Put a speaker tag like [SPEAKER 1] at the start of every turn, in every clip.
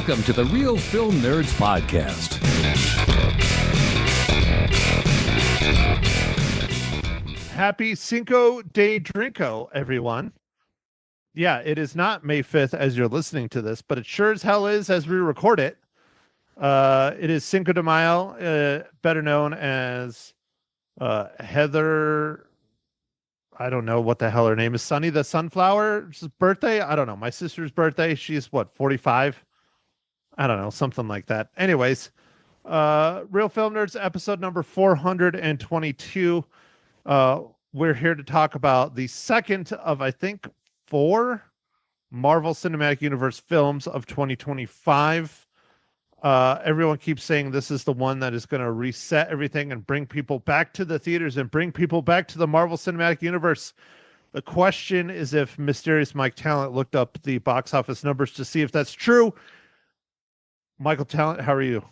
[SPEAKER 1] Welcome to the Real Film Nerds Podcast.
[SPEAKER 2] Happy Cinco de Drinko, everyone. Yeah, it is not May 5th as you're listening to this, but it sure as hell is as we record it. It is Cinco de Mayo, better known as Heather. I don't know what the hell her name is. Sunny the Sunflower's birthday. I don't know. My sister's birthday. She's what, 45? I don't know, something like that. Anyways, Real Film Nerds episode number 422. We're here to talk about the second of, I think, 4 Marvel Cinematic Universe films of 2025. Everyone keeps saying this is the one that is going to reset everything and bring people back to the theaters and bring people back to the Marvel Cinematic Universe. The question is if Mysterious Mike Talent looked up the box office numbers to see if that's true. Michael Talent, how are you?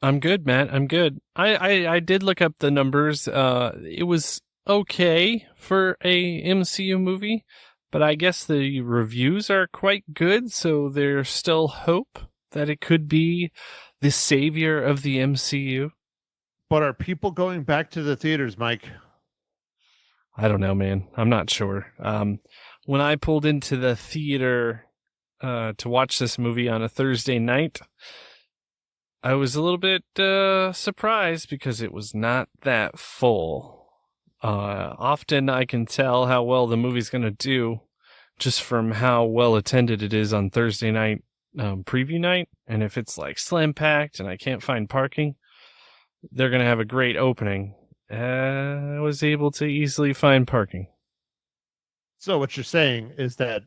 [SPEAKER 3] I'm good, Matt. I'm good. I did look up the numbers. It was okay for a MCU movie, but I guess the reviews are quite good, so there's still hope that it could be the savior of the MCU.
[SPEAKER 2] But are people going back to the theaters, Mike?
[SPEAKER 3] I don't know, man. I'm not sure. When I pulled into the theater to watch this movie on a Thursday night, I was a little bit surprised because it was not that full. Often I can tell how well the movie's going to do just from how well attended it is on Thursday night preview night. And if it's like slam packed and I can't find parking, they're going to have a great opening. I was able to easily find parking.
[SPEAKER 2] So what you're saying is that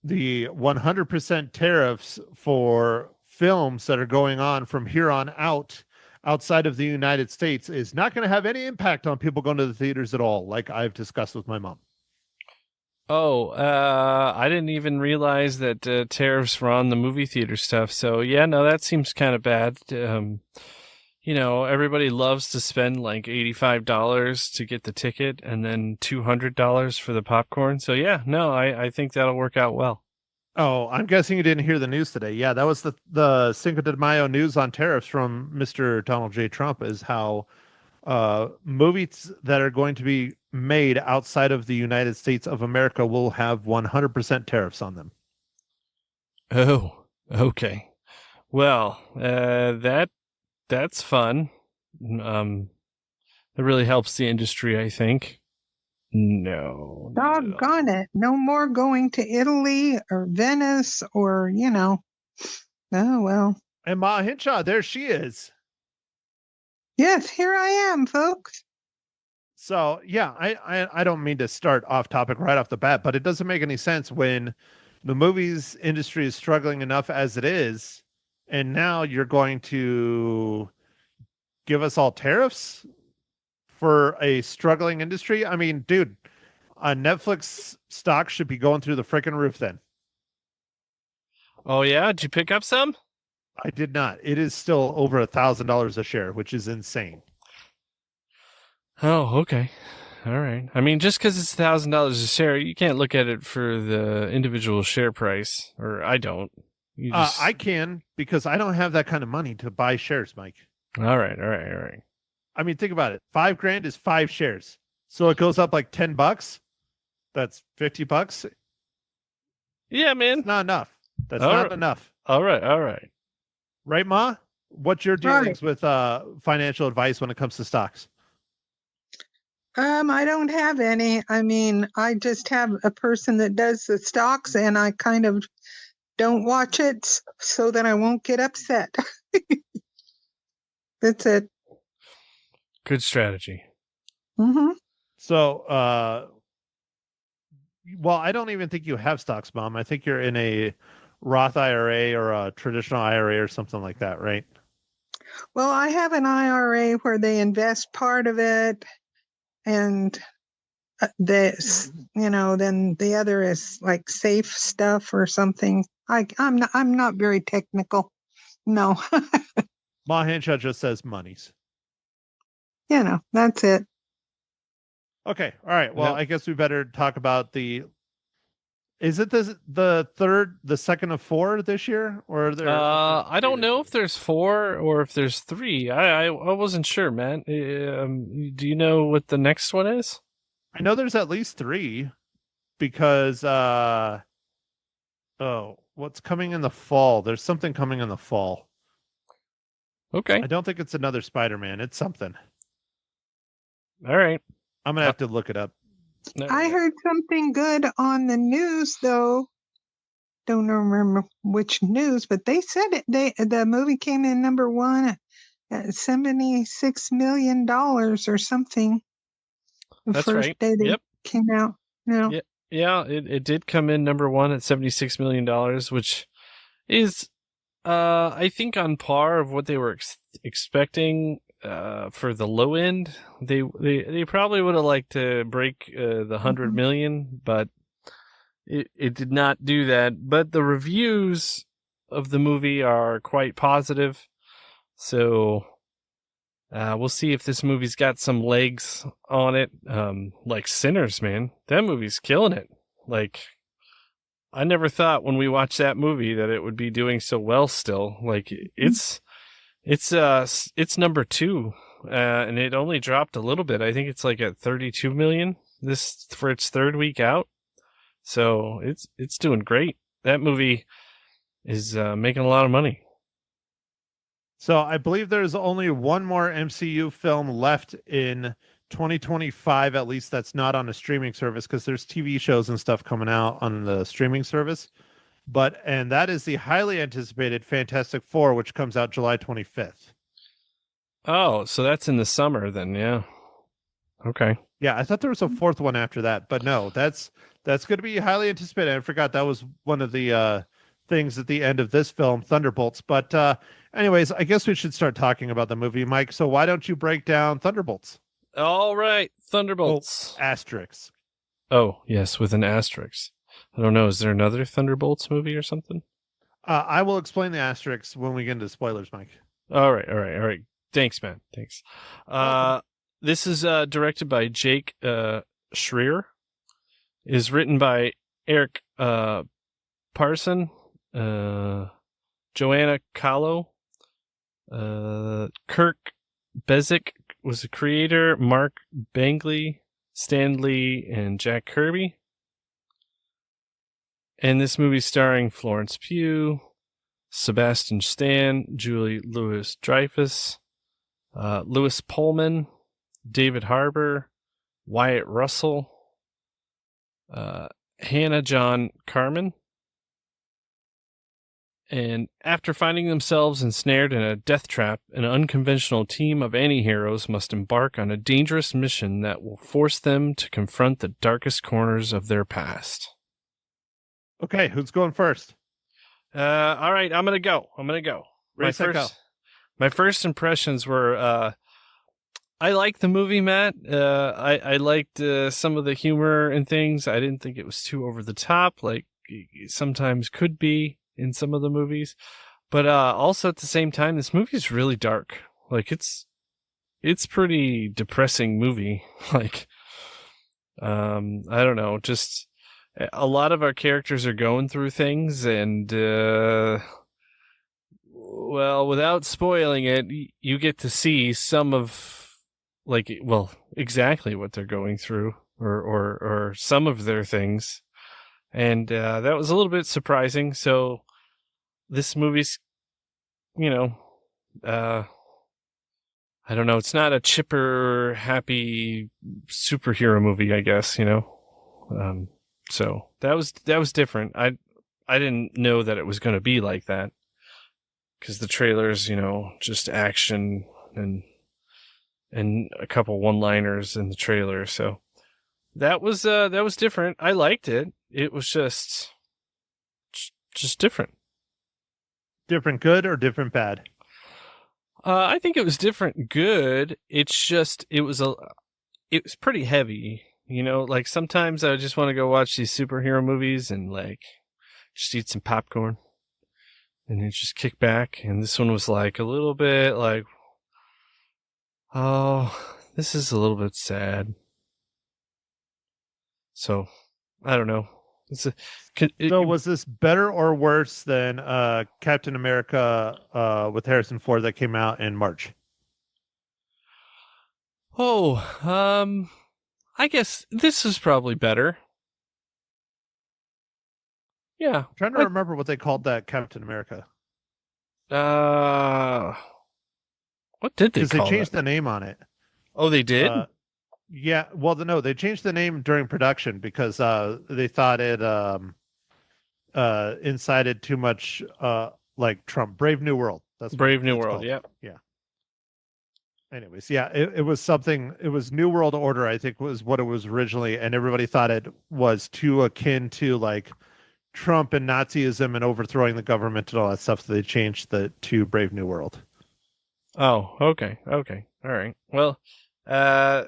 [SPEAKER 2] the 100% tariffs for films that are going on from here on out outside of the United States is not going to have any impact on people going to the theaters at all, like I've discussed with my mom.
[SPEAKER 3] Oh, I didn't even realize that tariffs were on the movie theater stuff. So yeah, no, that seems kind of bad. Everybody loves to spend like $85 to get the ticket and then $200 for the popcorn. So yeah, no, I think that'll work out well.
[SPEAKER 2] Oh, I'm guessing you didn't hear the news today. Yeah, that was the Cinco de Mayo news on tariffs from Mr. Donald J. Trump is how movies that are going to be made outside of the United States of America will have 100% tariffs on them.
[SPEAKER 3] Oh, okay. Well, that's fun. That really helps the industry, I think. No.
[SPEAKER 4] Doggone it. No more going to Italy or Venice or, Oh, well.
[SPEAKER 2] And Ma Hinshaw, there she is.
[SPEAKER 4] Yes, here I am, folks.
[SPEAKER 2] So, yeah, I don't mean to start off topic right off the bat, but it doesn't make any sense when the movies industry is struggling enough as it is, and now you're going to give us all tariffs for a struggling industry. I mean, dude, Netflix stock should be going through the freaking roof then.
[SPEAKER 3] Oh, yeah? Did you pick up some?
[SPEAKER 2] I did not. It is still over $1,000 a share, which is insane.
[SPEAKER 3] Oh, okay. All right. I mean, just because it's $1,000 a share, you can't look at it for the individual share price, or I don't.
[SPEAKER 2] I can, because I don't have that kind of money to buy shares, Mike.
[SPEAKER 3] All right.
[SPEAKER 2] I mean, think about it. $5,000 is 5 shares. So it goes up like $10. That's $50.
[SPEAKER 3] Yeah, man.
[SPEAKER 2] It's not enough. That's not enough.
[SPEAKER 3] All right.
[SPEAKER 2] Right, Ma? What's your dealings with financial advice when it comes to stocks?
[SPEAKER 4] I don't have any. I mean, I just have a person that does the stocks and I kind of don't watch it so that I won't get upset. That's it.
[SPEAKER 3] Good strategy.
[SPEAKER 4] Mm-hmm.
[SPEAKER 2] So, well, I don't even think you have stocks, Mom. I think you're in a Roth IRA or a traditional IRA or something like that, right?
[SPEAKER 4] Well, I have an IRA where they invest part of it and then the other is like safe stuff or something. I'm not very technical. No.
[SPEAKER 2] Ma Henshaw just says monies.
[SPEAKER 4] That's it.
[SPEAKER 2] Okay. All right. Well,
[SPEAKER 3] Yep.
[SPEAKER 2] I guess we better talk about the Is it the second of 4 this year, or are there?
[SPEAKER 3] I don't know if there's 4 or if there's 3. I wasn't sure, man. Do you know what the next one is?
[SPEAKER 2] I know there's at least 3 because what's coming in the fall? There's something coming in the fall.
[SPEAKER 3] Okay.
[SPEAKER 2] I don't think it's another Spider-Man. It's something.
[SPEAKER 3] All right.
[SPEAKER 2] I'm gonna have to look it up.
[SPEAKER 4] I heard something good on the news, though. Don't remember which news, but they said the movie came in number 1 at $76 million or something. The
[SPEAKER 3] That's
[SPEAKER 4] first
[SPEAKER 3] right.
[SPEAKER 4] day they came out. No.
[SPEAKER 3] Yeah, it did come in number 1 at $76 million, which is, I think, on par of what they were expecting. For the low end, they probably would have liked to break the 100 million, but it did not do that. But the reviews of the movie are quite positive, so we'll see if this movie's got some legs on it. Like Sinners, man, that movie's killing it. Like, I never thought when we watched that movie that it would be doing so well still. Like, it's number 2, and it only dropped a little bit. I think it's like at 32 million this for its 3rd week out. So it's doing great. That movie is making a lot of money.
[SPEAKER 2] So I believe there's only one more MCU film left in 2025, at least that's not on a streaming service, because there's TV shows and stuff coming out on the streaming service. And that is the highly anticipated Fantastic Four, which comes out July 25th.
[SPEAKER 3] Oh, so that's in the summer then, yeah. Okay.
[SPEAKER 2] Yeah, I thought there was a 4th one after that, but no, that's going to be highly anticipated. I forgot that was one of the things at the end of this film, Thunderbolts. But anyways, I guess we should start talking about the movie, Mike. So why don't you break down Thunderbolts?
[SPEAKER 3] All right, Thunderbolts.
[SPEAKER 2] Asterisk.
[SPEAKER 3] Oh, yes, with an asterisk. I don't know. Is there another Thunderbolts movie or something?
[SPEAKER 2] I will explain the asterisks when we get into spoilers, Mike.
[SPEAKER 3] All right. Thanks, man. Thanks. This is directed by Jake Schreier. Is written by Eric Parson, Joanna Kahlo, Kirk Bezick was the creator, Mark Bangley, Stan Lee, and Jack Kirby. And this movie starring Florence Pugh, Sebastian Stan, Julie Louis-Dreyfus, Louis Pullman, David Harbour, Wyatt Russell, Hannah John Carmen. And after finding themselves ensnared in a death trap, an unconventional team of anti-heroes must embark on a dangerous mission that will force them to confront the darkest corners of their past.
[SPEAKER 2] Okay, who's going first?
[SPEAKER 3] All right, I'm gonna go. My first impressions were, I liked the movie, Matt. I liked some of the humor and things. I didn't think it was too over the top, like sometimes could be in some of the movies. But also at the same time, this movie is really dark. Like it's pretty depressing movie. Like, I don't know, just a lot of our characters are going through things, and well, without spoiling it, you get to see some of, like, well, exactly what they're going through, or some of their things, and that was a little bit surprising. So this movie's, I don't know, it's not a chipper, happy superhero movie, I guess, so that was different. I didn't know that it was going to be like that, because the trailers, just action and a couple one-liners in the trailer. So that was different. I liked it. It was just different.
[SPEAKER 2] Different good or different bad?
[SPEAKER 3] I think it was different good. It's just it was pretty heavy. Like sometimes I just want to go watch these superhero movies and like just eat some popcorn and then just kick back. And this one was like a little bit like, oh, this is a little bit sad. So I don't know. It's a,
[SPEAKER 2] So was this better or worse than Captain America with Harrison Ford that came out in March?
[SPEAKER 3] I guess this is probably better. Yeah.
[SPEAKER 2] I'm trying to remember what they called that Captain America.
[SPEAKER 3] What did they
[SPEAKER 2] Because
[SPEAKER 3] call
[SPEAKER 2] they changed
[SPEAKER 3] it?
[SPEAKER 2] the name on it.
[SPEAKER 3] Oh, they did?
[SPEAKER 2] Yeah. Well, no, they changed the name during production because they thought it incited too much like Trump. Brave New World. That's
[SPEAKER 3] Brave New
[SPEAKER 2] it's
[SPEAKER 3] World,
[SPEAKER 2] called.
[SPEAKER 3] yeah.
[SPEAKER 2] Yeah. Anyways, yeah, it was something. It was New World Order, I think, was what it was originally, and everybody thought it was too akin to like Trump and Nazism and overthrowing the government and all that stuff. So they changed the to Brave New World.
[SPEAKER 3] Oh, okay. Okay. All right. Well, yeah,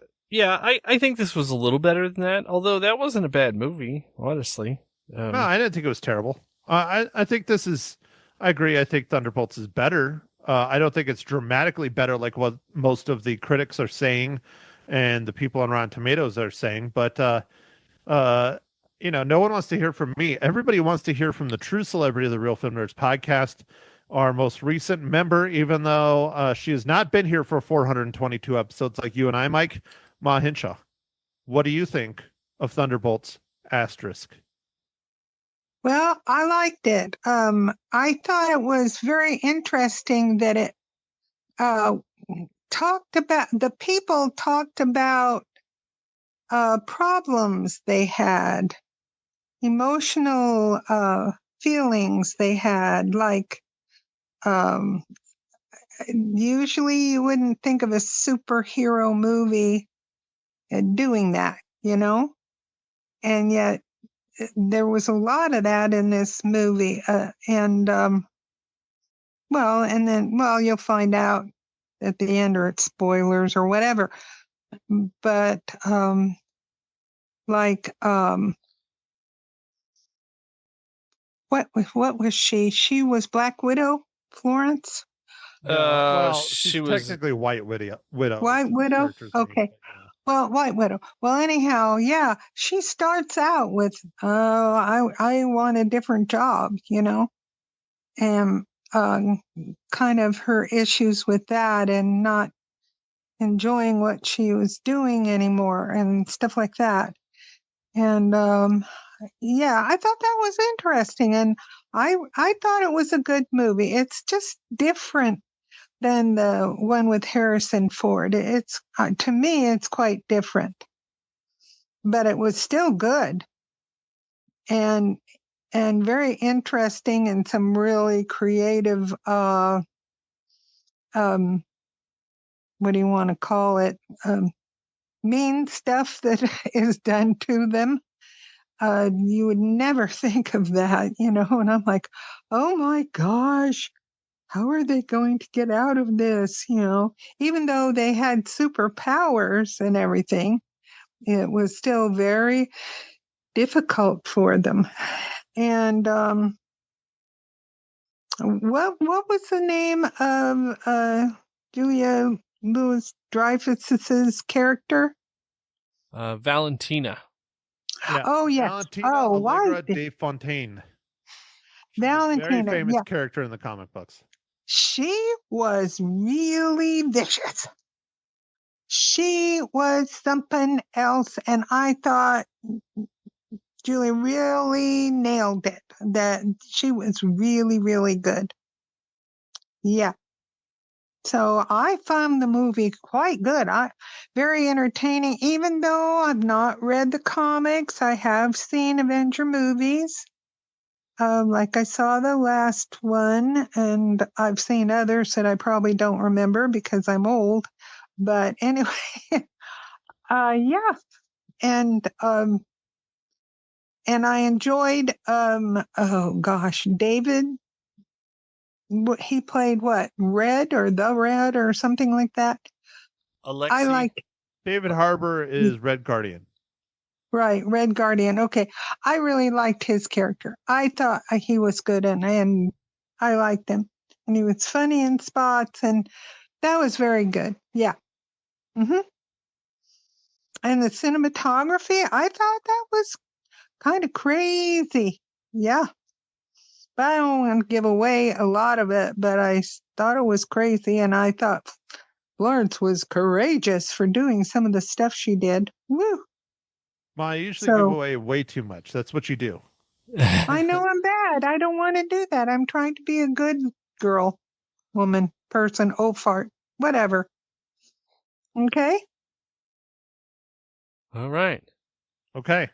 [SPEAKER 3] I think this was a little better than that, although that wasn't a bad movie, honestly.
[SPEAKER 2] No, I didn't think it was terrible. I think this is. I agree. I think Thunderbolts is better. I don't think it's dramatically better, like what most of the critics are saying, and the people on Rotten Tomatoes are saying. But no one wants to hear from me. Everybody wants to hear from the true celebrity of the Real Film Nerds podcast, our most recent member, even though she has not been here for 422 episodes like you and I, Mike. Ma Hinshaw, what do you think of Thunderbolts asterisk?
[SPEAKER 4] Well, I liked it. I thought it was very interesting that it the people talked about problems they had, emotional feelings they had, like usually you wouldn't think of a superhero movie doing that, and yet there was a lot of that in this movie. And you'll find out at the end, or it's spoilers or whatever. But what was she? She was Black Widow, Florence?
[SPEAKER 2] She's
[SPEAKER 3] she was
[SPEAKER 2] technically White Widow.
[SPEAKER 4] White Widow? Okay. Well, White Widow. Well, anyhow, yeah, she starts out with, I want a different job, and kind of her issues with that and not enjoying what she was doing anymore and stuff like that. And yeah, I thought that was interesting, and I thought it was a good movie. It's just different than the one with Harrison Ford. It's to me, it's quite different, but it was still good and very interesting, and some really creative what do you want to call it, mean stuff that is done to them. You would never think of that, and I'm like, oh my gosh, how are they going to get out of this? Even though they had superpowers and everything, it was still very difficult for them. And what was the name of Julia Louis-Dreyfus's character?
[SPEAKER 3] Valentina.
[SPEAKER 2] Yeah.
[SPEAKER 4] Oh, yes.
[SPEAKER 2] Valentina Allegra de Fontaine. She's
[SPEAKER 4] Valentina,
[SPEAKER 2] a very famous
[SPEAKER 4] yeah.
[SPEAKER 2] character in the comic books.
[SPEAKER 4] She was really vicious. She was something else, and I thought Julie really nailed it. That she was really, really good. Yeah. So I found the movie quite good. Very entertaining. Even though I've not read the comics, I have seen Avenger movies. Like I saw the last one, and I've seen others that I probably don't remember because I'm old. But anyway, yeah. And I enjoyed David. He played what, Red or the Red or something like that.
[SPEAKER 3] Alexi.
[SPEAKER 4] I like
[SPEAKER 2] David Harbour is Red Guardian.
[SPEAKER 4] Right, Red Guardian. Okay, I really liked his character. I thought he was good, and I liked him, and he was funny in spots, and that was very good. Yeah. And the cinematography, I thought that was kind of crazy. Yeah. But I don't want to give away a lot of it, but I thought it was crazy, and I thought Florence was courageous for doing some of the stuff she did. Woo!
[SPEAKER 2] Ma, I usually give
[SPEAKER 4] So
[SPEAKER 2] away way too much. That's what you do.
[SPEAKER 4] I know I'm bad. I don't want to do that. I'm trying to be a good girl, woman, person, old fart, whatever. Okay?
[SPEAKER 3] All right.
[SPEAKER 2] Okay.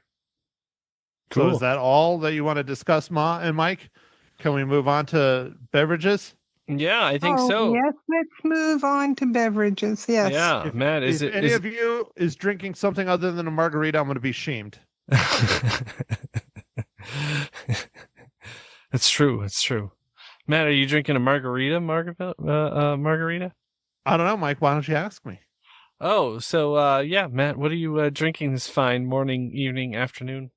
[SPEAKER 2] So
[SPEAKER 3] Cool.
[SPEAKER 2] is that all that you want to discuss, Ma and Mike? Can we move on to beverages?
[SPEAKER 3] Yeah, I think
[SPEAKER 4] Oh,
[SPEAKER 3] so.
[SPEAKER 4] yes, let's move on to beverages. Yes.
[SPEAKER 3] Yeah,
[SPEAKER 2] If,
[SPEAKER 3] Matt,
[SPEAKER 2] if any of you is drinking something other than a margarita, I'm going to be shamed.
[SPEAKER 3] It's true. It's true. Matt, are you drinking a margarita? Margarita?
[SPEAKER 2] I don't know, Mike. Why don't you ask me?
[SPEAKER 3] Oh, so yeah, Matt, what are you drinking this fine morning, evening, afternoon?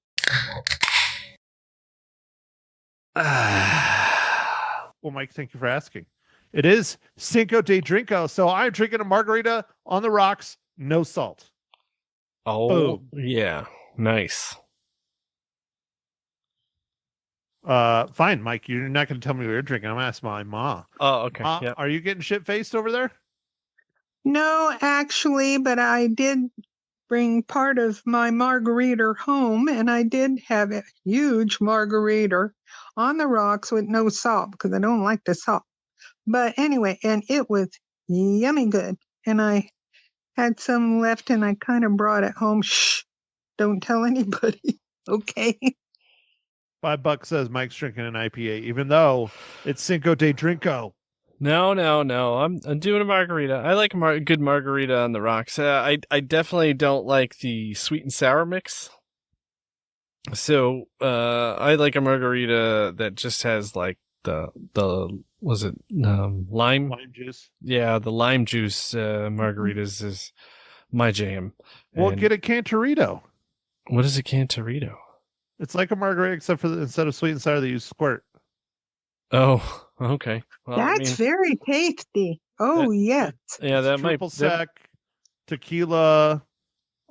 [SPEAKER 2] Well, Mike, thank you for asking. It is Cinco de Drinko, so I'm drinking a margarita on the rocks, no salt.
[SPEAKER 3] Oh,
[SPEAKER 2] Boom.
[SPEAKER 3] yeah, nice.
[SPEAKER 2] Fine, Mike. You're not going to tell me what you're drinking. I'm going to ask my ma.
[SPEAKER 3] Oh, okay.
[SPEAKER 2] Ma,
[SPEAKER 3] Yeah.
[SPEAKER 2] are you getting shit faced over there?
[SPEAKER 4] No, actually, but I did bring part of my margarita home, and I did have a huge margarita on the rocks with no salt because I don't like the salt. But anyway, and it was yummy good. And I had some left, and I kind of brought it home. Shh, don't tell anybody. Okay.
[SPEAKER 2] $5 says Mike's drinking an IPA, even though it's Cinco de Drinko.
[SPEAKER 3] No. I'm doing a margarita. I like a good margarita on the rocks. I definitely don't like the sweet and sour mix. So I like a margarita that just has like the was it lime?
[SPEAKER 2] Lime juice.
[SPEAKER 3] Yeah, the lime juice margaritas is my jam.
[SPEAKER 2] Well,
[SPEAKER 3] And
[SPEAKER 2] get a Cantarito.
[SPEAKER 3] what is a Cantarito?
[SPEAKER 2] It's like a margarita, except for instead of sweet and sour, they use squirt.
[SPEAKER 3] Oh, okay. Well,
[SPEAKER 4] That's very tasty. Oh, yes.
[SPEAKER 3] yeah,
[SPEAKER 2] It's
[SPEAKER 3] that might
[SPEAKER 2] triple sec, tequila,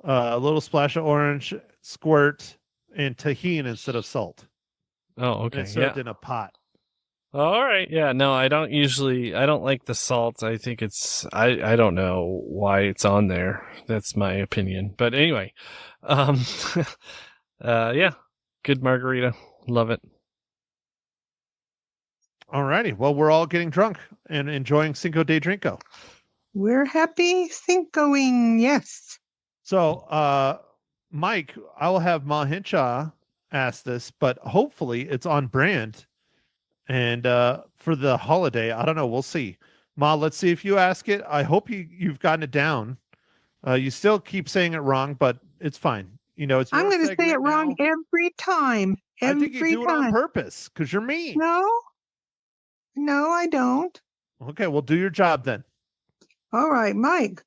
[SPEAKER 2] a little splash of orange, squirt, and tahini instead of salt.
[SPEAKER 3] Oh,
[SPEAKER 2] And
[SPEAKER 3] okay.
[SPEAKER 2] it's
[SPEAKER 3] Yeah.
[SPEAKER 2] served in a pot.
[SPEAKER 3] All right. Yeah. No, I don't like the salt. I think I don't know why it's on there. That's my opinion. But anyway, yeah, good margarita. Love it.
[SPEAKER 2] Alrighty. Well, we're all getting drunk and enjoying Cinco de Drinko.
[SPEAKER 4] We're happy Cincoing. Yes.
[SPEAKER 2] So, Mike, I will have Ma Hinshaw ask this, but hopefully it's on brand. And for the holiday, I don't know. We'll see. Ma, let's see if you ask it. I hope you've gotten it down. You still keep saying it wrong, but it's fine. You know, it's
[SPEAKER 4] I'm
[SPEAKER 2] your
[SPEAKER 4] going to say it
[SPEAKER 2] segment
[SPEAKER 4] wrong
[SPEAKER 2] now.
[SPEAKER 4] every time.
[SPEAKER 2] I think you
[SPEAKER 4] Every
[SPEAKER 2] do it on
[SPEAKER 4] time.
[SPEAKER 2] purpose because you're mean.
[SPEAKER 4] No, I don't.
[SPEAKER 2] Okay, well, do your job then.
[SPEAKER 4] All right, Mike.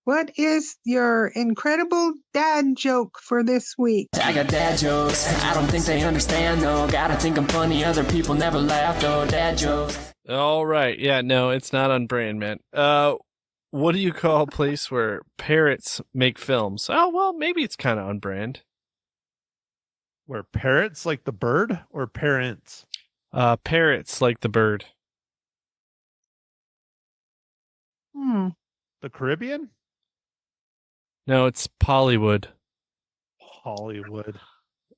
[SPEAKER 4] What is your incredible dad joke for this week?
[SPEAKER 5] I got dad jokes. I don't think they understand though. Gotta think I'm funny. Other people never laugh though. Dad jokes.
[SPEAKER 3] All right. Yeah. No, it's not on brand, man. What do you call a place where parrots make films? Oh, well, maybe it's kind of on brand.
[SPEAKER 2] Where parrots like the bird or parents?
[SPEAKER 3] Parrots like the bird.
[SPEAKER 2] The Caribbean?
[SPEAKER 3] No, it's Pollywood.
[SPEAKER 2] Hollywood.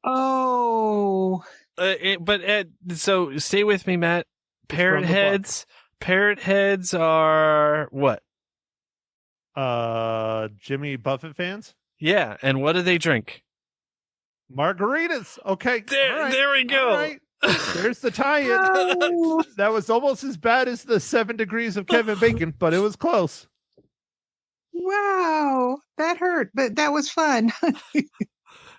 [SPEAKER 4] Oh,
[SPEAKER 3] So stay with me, Matt.
[SPEAKER 2] from the book.
[SPEAKER 3] Parrot heads are what?
[SPEAKER 2] Jimmy Buffett fans?
[SPEAKER 3] Yeah, and what do they drink?
[SPEAKER 2] Margaritas. Okay.
[SPEAKER 3] There,
[SPEAKER 2] all right,
[SPEAKER 3] there we go.
[SPEAKER 2] all right. There's the tie-in.
[SPEAKER 4] no.
[SPEAKER 2] That was almost as bad as the 7 degrees of Kevin Bacon, but it was close.
[SPEAKER 4] Wow, that hurt, but that was fun.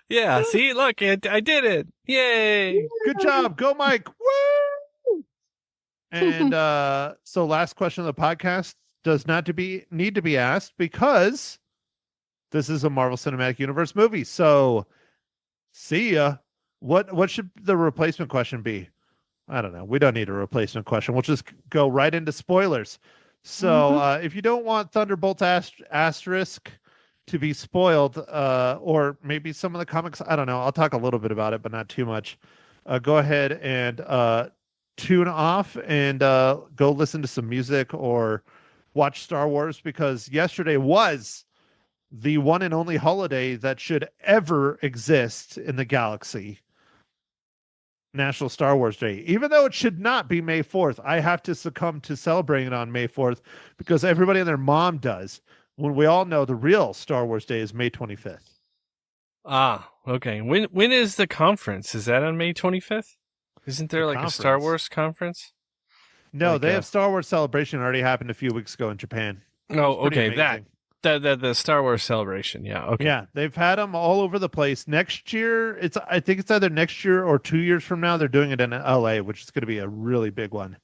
[SPEAKER 3] Yeah, see, look, I did it. Yay.
[SPEAKER 2] Good job. Go, Mike. Woo! And so last question of the podcast does not need to be asked because this is a Marvel Cinematic Universe movie. So see ya. What should the replacement question be? I don't know. We don't need a replacement question. We'll just go right into spoilers. So if you don't want Thunderbolts asterisk, to be spoiled, or maybe some of the comics. I don't know. I'll talk a little bit about it, but not too much. Go ahead and tune off and go listen to some music or watch Star Wars, because yesterday was the one and only holiday that should ever exist in the galaxy. National Star Wars Day. Even though it should not be May 4th, I have to succumb to celebrating it on May 4th because everybody and their mom does. When we all know the real Star Wars Day is May 25th.
[SPEAKER 3] Ah, okay. When is the conference? Is that on May 25th? Isn't there like a Star Wars conference?
[SPEAKER 2] No,
[SPEAKER 3] Like
[SPEAKER 2] they have Star Wars Celebration already happened a few weeks ago in Japan.
[SPEAKER 3] Oh, okay.
[SPEAKER 2] Amazing.
[SPEAKER 3] The Star Wars Celebration. Yeah. Okay.
[SPEAKER 2] Yeah, they've had them all over the place. Next year, I think it's either next year or 2 years from now. They're doing it in LA, which is going to be a really big one.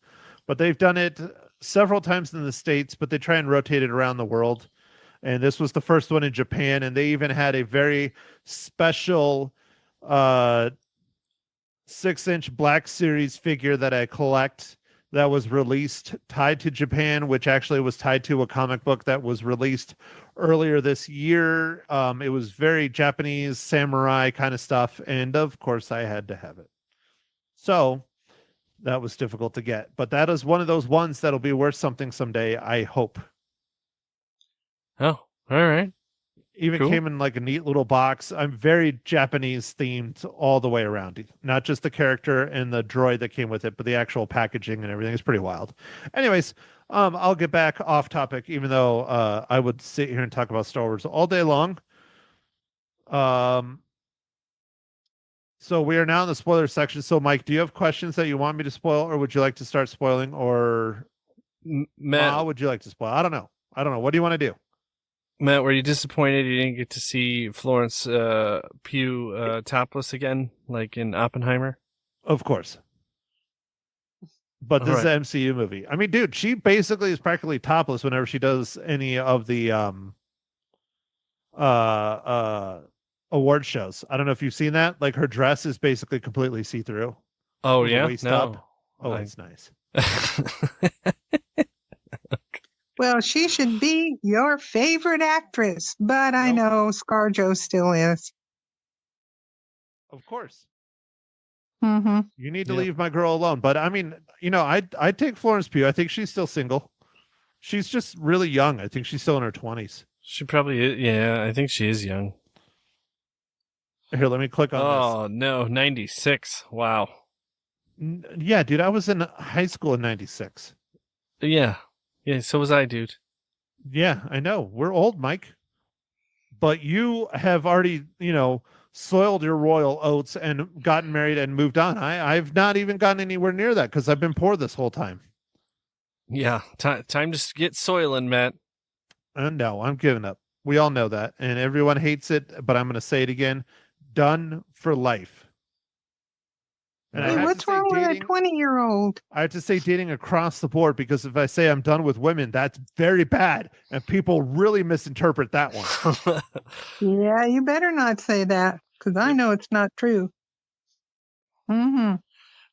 [SPEAKER 2] But they've done it several times in the States, but they try and rotate it around the world. And this was the first one in Japan, and they even had a very special 6-inch Black Series figure that I collect that was released tied to Japan, which actually was tied to a comic book that was released earlier this year. It was very Japanese samurai kind of stuff. And of course I had to have it. So that was difficult to get, but that is one of those ones that'll be worth something someday, I hope.
[SPEAKER 3] Oh, all right.
[SPEAKER 2] Even
[SPEAKER 3] Cool.
[SPEAKER 2] came in like a neat little box. I'm very Japanese themed all the way around. Not just the character and the droid that came with it, but the actual packaging and everything is pretty wild. Anyways, I'll get back off topic, even though I would sit here and talk about Star Wars all day long. So we are now in the spoiler section. So Mike, do you have questions that you want me to spoil, or would you like to start spoiling, or
[SPEAKER 3] Matt,
[SPEAKER 2] how would you like to spoil? I don't know. What do you want to do?
[SPEAKER 3] Matt, were you disappointed you didn't get to see Florence Pugh topless again, like in Oppenheimer?
[SPEAKER 2] Of course. But this is an MCU movie. I mean, dude, she basically is practically topless whenever she does any of the award shows. I don't know if you've seen that. Like, her dress is basically completely see-through.
[SPEAKER 3] Oh,
[SPEAKER 2] From the
[SPEAKER 3] yeah?
[SPEAKER 2] waist
[SPEAKER 3] No.
[SPEAKER 2] up. Oh, it's nice.
[SPEAKER 4] Well, she should be your favorite actress, but I know ScarJo still is.
[SPEAKER 2] Of course.
[SPEAKER 4] Mm-hmm.
[SPEAKER 2] You need to leave my girl alone. But I mean, I'd take Florence Pugh. I think she's still single. She's just really young. I think she's still in her 20s.
[SPEAKER 3] She probably is. Yeah, I think she is young.
[SPEAKER 2] Here, let me click on this.
[SPEAKER 3] Oh, no, 96. Wow.
[SPEAKER 2] Yeah, dude, I was in high school in 96.
[SPEAKER 3] Yeah. Yeah, so was I, dude.
[SPEAKER 2] Yeah, I know. We're old, Mike. But you have already, soiled your royal oats and gotten married and moved on. I've not even gotten anywhere near that because I've been poor this whole time.
[SPEAKER 3] Yeah, time to get soiling, Matt.
[SPEAKER 2] No, I'm giving up. We all know that. And everyone hates it, but I'm going to say it again. Done for life. And
[SPEAKER 4] Hey, what's wrong with a 20-year-old?
[SPEAKER 2] I have to say dating across the board, because if I say I'm done with women, that's very bad. And people really misinterpret that one.
[SPEAKER 4] Yeah, you better not say that, because I know it's not true. Mm-hmm.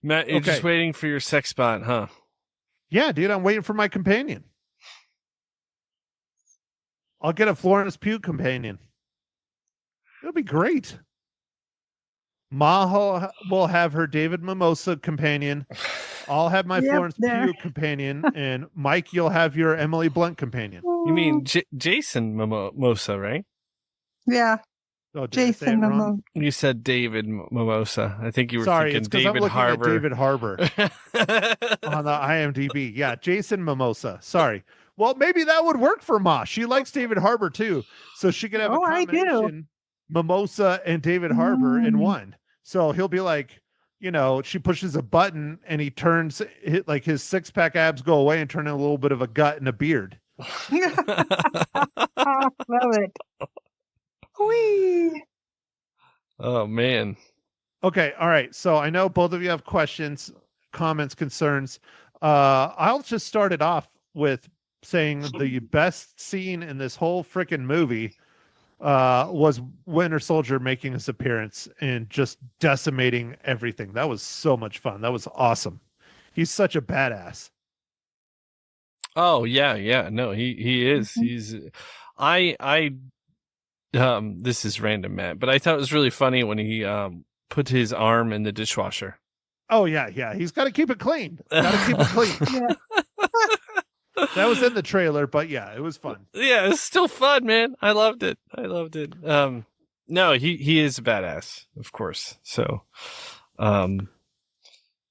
[SPEAKER 3] Matt, you're just waiting for your sex bot, huh?
[SPEAKER 2] Yeah, dude, I'm waiting for my companion. I'll get a Florence Pugh companion. It'll be great. Ma will have her David Mimosa companion. I'll have my Florence Pugh companion, and Mike, you'll have your Emily Blunt companion.
[SPEAKER 3] You mean Jason Mimosa, right?
[SPEAKER 4] Yeah.
[SPEAKER 2] Oh,
[SPEAKER 4] Jason Mimosa.
[SPEAKER 3] You said David Mimosa. I think you were
[SPEAKER 2] Sorry,
[SPEAKER 3] thinking
[SPEAKER 2] it's 'cause I'm
[SPEAKER 3] David
[SPEAKER 2] looking
[SPEAKER 3] Harbour.
[SPEAKER 2] at David Harbour on the IMDb. Yeah, Jason Mimosa. Sorry. Well, maybe that would work for Ma. She likes David Harbour too, so she could have a combination Mimosa and David Harbour in one. So he'll be like, she pushes a button and he turns like his 6-pack abs go away and turn in a little bit of a gut and a beard.
[SPEAKER 4] Love it. Whee!
[SPEAKER 3] Oh, man.
[SPEAKER 2] Okay. All right. So I know both of you have questions, comments, concerns. I'll just start it off with saying the best scene in this whole freaking movie was Winter Soldier making his appearance and just decimating everything. That was so much fun. That was awesome. He's such a badass.
[SPEAKER 3] Oh, yeah. No, he is. He's I this is random, Matt, but I thought it was really funny when he put his arm in the dishwasher.
[SPEAKER 2] Oh yeah. He's got to keep it clean. Got to keep it clean. That was in the trailer, but yeah, it was fun.
[SPEAKER 3] Yeah, it's still fun, man. I loved it. No, he is a badass, of course. So,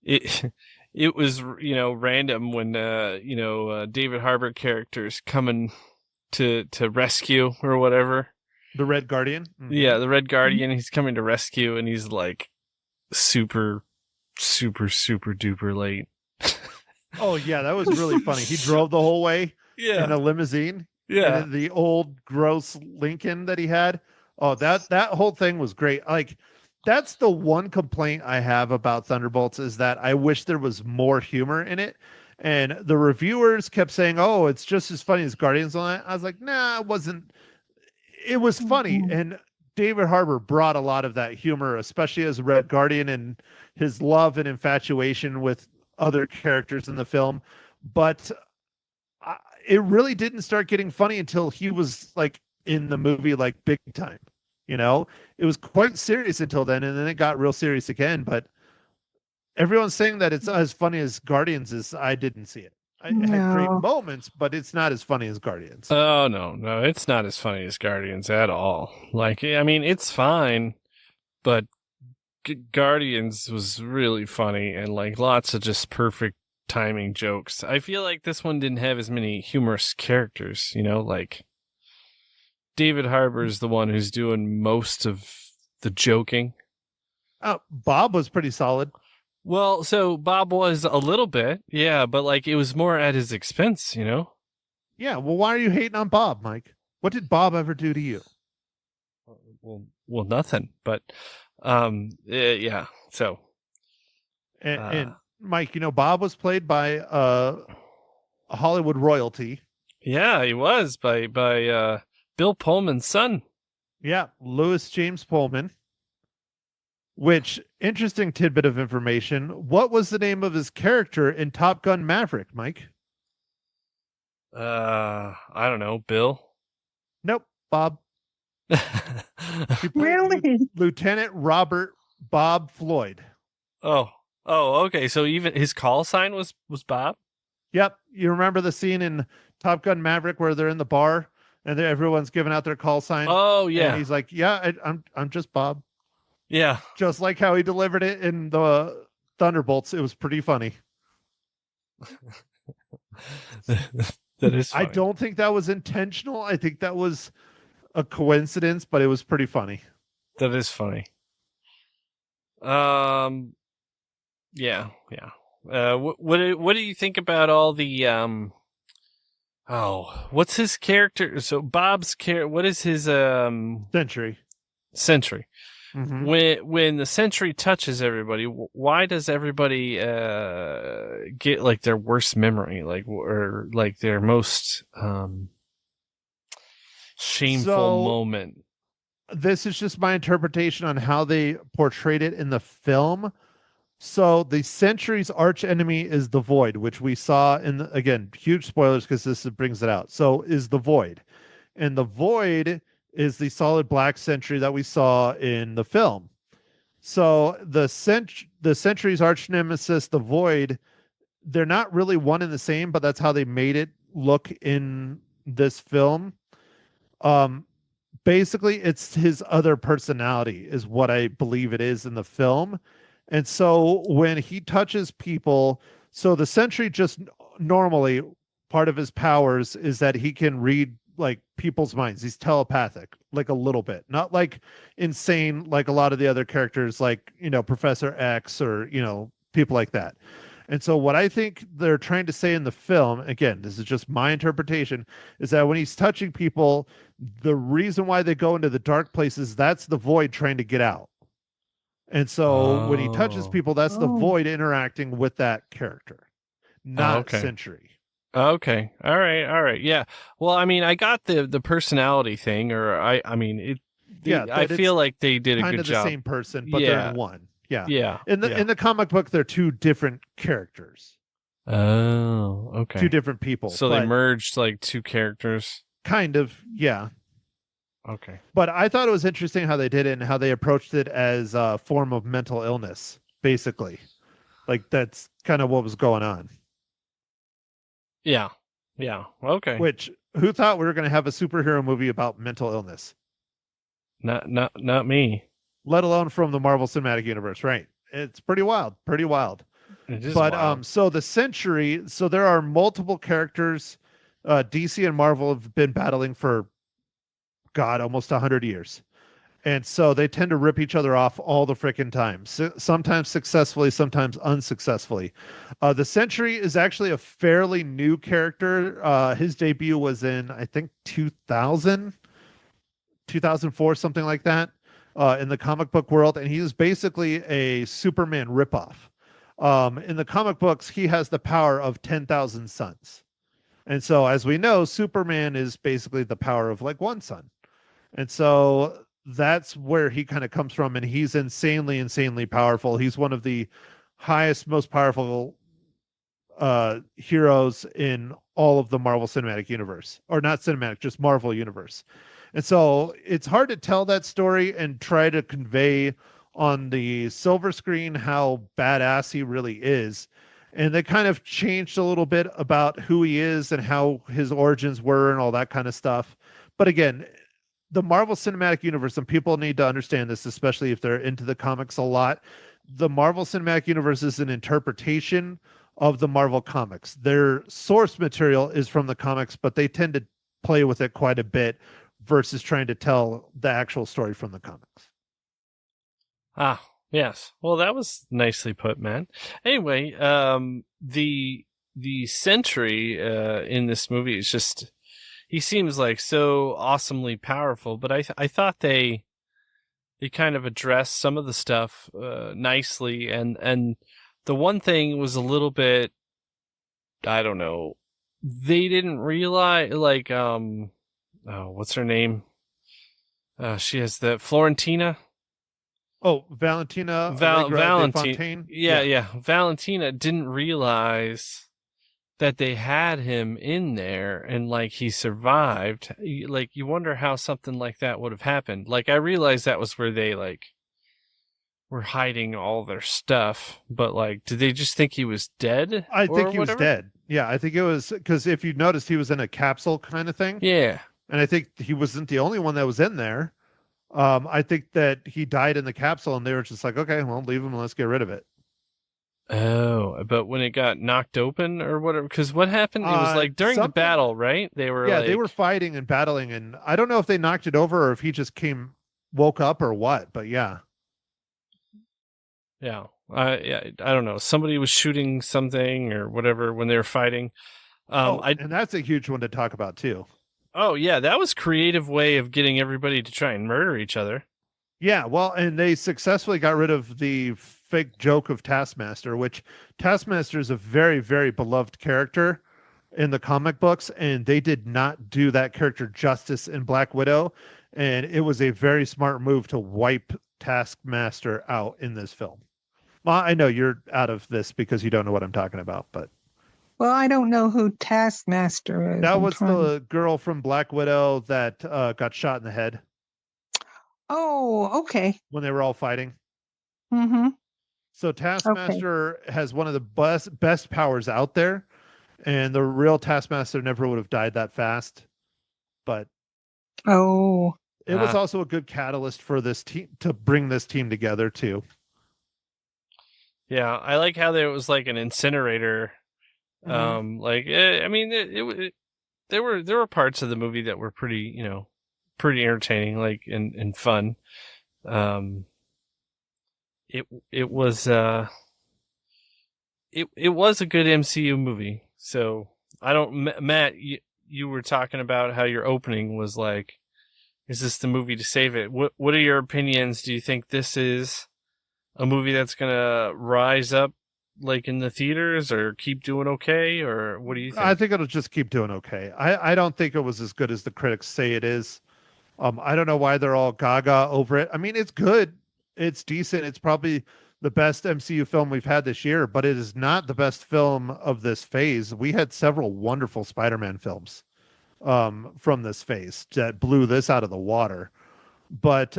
[SPEAKER 3] it was, random when, David Harbour characters coming to rescue or whatever.
[SPEAKER 2] The Red Guardian? Mm-hmm.
[SPEAKER 3] Yeah, the Red Guardian, he's coming to rescue and he's like super, super, super duper late.
[SPEAKER 2] Oh yeah, that was really funny. He drove the whole way in a limousine.
[SPEAKER 3] Yeah.
[SPEAKER 2] And the old gross Lincoln that he had. Oh, that whole thing was great. Like, that's the one complaint I have about Thunderbolts is that I wish there was more humor in it. And the reviewers kept saying, "Oh, it's just as funny as Guardians on that." I was like, "Nah, it wasn't. It was funny." And David Harbour brought a lot of that humor, especially as Red Guardian and his love and infatuation with other characters in the film. But it really didn't start getting funny until he was like in the movie, like big time. It was quite serious until then, and then it got real serious again. But everyone's saying that it's as funny as Guardians is. I didn't see it. It had great moments, but it's not as funny as Guardians.
[SPEAKER 3] Oh, no, it's not as funny as Guardians at all. Like, I mean, it's fine, but Guardians was really funny and like lots of just perfect timing jokes. I feel like this one didn't have as many humorous characters, like David Harbour's the one who's doing most of the joking.
[SPEAKER 2] Oh, Bob was pretty solid.
[SPEAKER 3] Well, so Bob was a little bit, yeah, but like it was more at his expense,
[SPEAKER 2] Yeah, well, why are you hating on Bob, Mike? What did Bob ever do to you?
[SPEAKER 3] Well, nothing, but yeah. So,
[SPEAKER 2] and Mike, Bob was played by a Hollywood royalty.
[SPEAKER 3] Yeah, he was by Bill Pullman's son.
[SPEAKER 2] Yeah, Louis James Pullman. Which, interesting tidbit of information. What was the name of his character in Top Gun Maverick, Mike?
[SPEAKER 3] I don't know. Bill?
[SPEAKER 2] Nope, Bob.
[SPEAKER 4] Really?
[SPEAKER 2] Lieutenant Robert Bob Floyd.
[SPEAKER 3] Oh, okay. So even his call sign was Bob?
[SPEAKER 2] Yep. You remember the scene in Top Gun Maverick where they're in the bar and everyone's giving out their call sign?
[SPEAKER 3] Oh, yeah.
[SPEAKER 2] And he's like, "Yeah, I'm just Bob."
[SPEAKER 3] Yeah.
[SPEAKER 2] Just like how he delivered it in the Thunderbolts. It was pretty funny.
[SPEAKER 3] That is funny.
[SPEAKER 2] I don't think that was intentional. I think that was a coincidence, but it was pretty funny.
[SPEAKER 3] That is funny. Yeah. What do you think about all the what's his character? So Bob's character, what is his
[SPEAKER 2] Sentry. Mm-hmm.
[SPEAKER 3] When the Sentry touches everybody, why does everybody get like their worst memory, or like their most shameful moment?
[SPEAKER 2] This is just my interpretation on how they portrayed it in the film. So the Sentry's arch enemy is the Void, which we saw again, huge spoilers because this brings it out. So is the Void, and the Void is the solid black Sentry that we saw in the film. So the Sentry's arch nemesis, the Void, they're not really one and the same, but that's how they made it look in this film. Basically, it's his other personality is what I believe it is in the film. And so when he touches people, so the Sentry just normally, part of his powers is that he can read like people's minds. He's telepathic, like a little bit, not like insane, like a lot of the other characters, like, Professor X or, people like that. And so what I think they're trying to say in the film, again, this is just my interpretation, is that when he's touching people, the reason why they go into the dark places, that's the Void trying to get out. And so when he touches people, that's the Void interacting with that character, not Sentry.
[SPEAKER 3] Okay. All right. Yeah. Well, I mean, I got the personality thing, or I feel like they did a good job. Kind of the
[SPEAKER 2] same person, but they're in one. Yeah.
[SPEAKER 3] Yeah.
[SPEAKER 2] In the comic book, they're two different characters.
[SPEAKER 3] Oh, okay.
[SPEAKER 2] Two different people.
[SPEAKER 3] So they merged like two characters.
[SPEAKER 2] Kind of, yeah.
[SPEAKER 3] Okay.
[SPEAKER 2] But I thought it was interesting how they did it and how they approached it as a form of mental illness, basically. Like that's kind of what was going on.
[SPEAKER 3] Yeah. Yeah. Okay.
[SPEAKER 2] Which who thought we were going to have a superhero movie about mental illness?
[SPEAKER 3] Not me.
[SPEAKER 2] Let alone from the Marvel Cinematic Universe, right? It's pretty wild, pretty wild.
[SPEAKER 3] It is
[SPEAKER 2] But
[SPEAKER 3] wild.
[SPEAKER 2] so the Century, so there are multiple characters. DC and Marvel have been battling for God almost 100 years. And so they tend to rip each other off all the freaking time. Sometimes successfully, sometimes unsuccessfully. The Sentry is actually a fairly new character. His debut was in, I think, 2004, something like that, in the comic book world. And he is basically a Superman ripoff. In the comic books, he has the power of 10,000 suns. And so, as we know, Superman is basically the power of like one sun. And so that's where he kind of comes from, and he's insanely powerful. He's one of the highest, most powerful heroes in all of the Marvel Cinematic Universe, or not cinematic, just Marvel Universe. And so it's hard to tell that story and try to convey on the silver screen how badass he really is. And they kind of changed a little bit about who he is and how his origins were and all that kind of stuff. But again, the Marvel Cinematic Universe, and people need to understand this, especially if they're into the comics a lot. The Marvel Cinematic Universe is an interpretation of the Marvel comics. Their source material is from the comics, but they tend to play with it quite a bit versus trying to tell the actual story from the comics.
[SPEAKER 3] Ah, yes. Well, that was nicely put, man. Anyway, the Sentry in this movie is just, he seems like so awesomely powerful, but I thought they kind of addressed some of the stuff nicely, and the one thing was a little bit, I don't know, they didn't realize, like, what's her name? She has the Florentina.
[SPEAKER 2] Oh, Valentina. Valentina.
[SPEAKER 3] Yeah. Valentina didn't realize that they had him in there and like he survived. Like you wonder how something like that would have happened. Like I realized that was where they like were hiding all their stuff, but like did they just think he was dead?
[SPEAKER 2] I think he was dead. Yeah, I think it was because if you noticed, he was in a capsule kind of thing.
[SPEAKER 3] Yeah.
[SPEAKER 2] And I think he wasn't the only one that was in there. I think that he died in the capsule and they were just like, okay, well, leave him and let's get rid of it.
[SPEAKER 3] Oh, but when it got knocked open or whatever, because what happened? It was like during the battle, right? They were
[SPEAKER 2] they were fighting and battling, and I don't know if they knocked it over or if he just woke up or what, but yeah.
[SPEAKER 3] Yeah. I don't know. Somebody was shooting something or whatever when they were fighting.
[SPEAKER 2] And that's a huge one to talk about too.
[SPEAKER 3] Oh yeah, that was a creative way of getting everybody to try and murder each other.
[SPEAKER 2] Yeah, well, and they successfully got rid of the fake joke of Taskmaster, which Taskmaster is a very, very beloved character in the comic books, and they did not do that character justice in Black Widow, and it was a very smart move to wipe Taskmaster out in this film. Well, I know you're out of this because you don't know what I'm talking about, but...
[SPEAKER 4] Well, I don't know who Taskmaster is.
[SPEAKER 2] That was the girl from Black Widow that got shot in the head.
[SPEAKER 4] Oh, okay.
[SPEAKER 2] When they were all fighting.
[SPEAKER 4] Mm-hmm.
[SPEAKER 2] So Taskmaster has one of the best powers out there, and the real Taskmaster never would have died that fast. But it was also a good catalyst for this team to bring this team together too.
[SPEAKER 3] Yeah, I like how there was like an incinerator.
[SPEAKER 2] Mm-hmm.
[SPEAKER 3] There were parts of the movie that were pretty entertaining, like and fun. It was a good MCU movie. So I don't, Matt, you were talking about how your opening was like, is this the movie to save it? What are your opinions? Do you think this is a movie that's gonna rise up like in the theaters or keep doing okay, or what do you think?
[SPEAKER 2] I think it'll just keep doing okay. I don't think it was as good as the critics say it is. I don't know why they're all gaga over it. I mean, it's good. It's decent. It's probably the best MCU film we've had this year, but it is not the best film of this phase. We had several wonderful Spider-Man films from this phase that blew this out of the water. But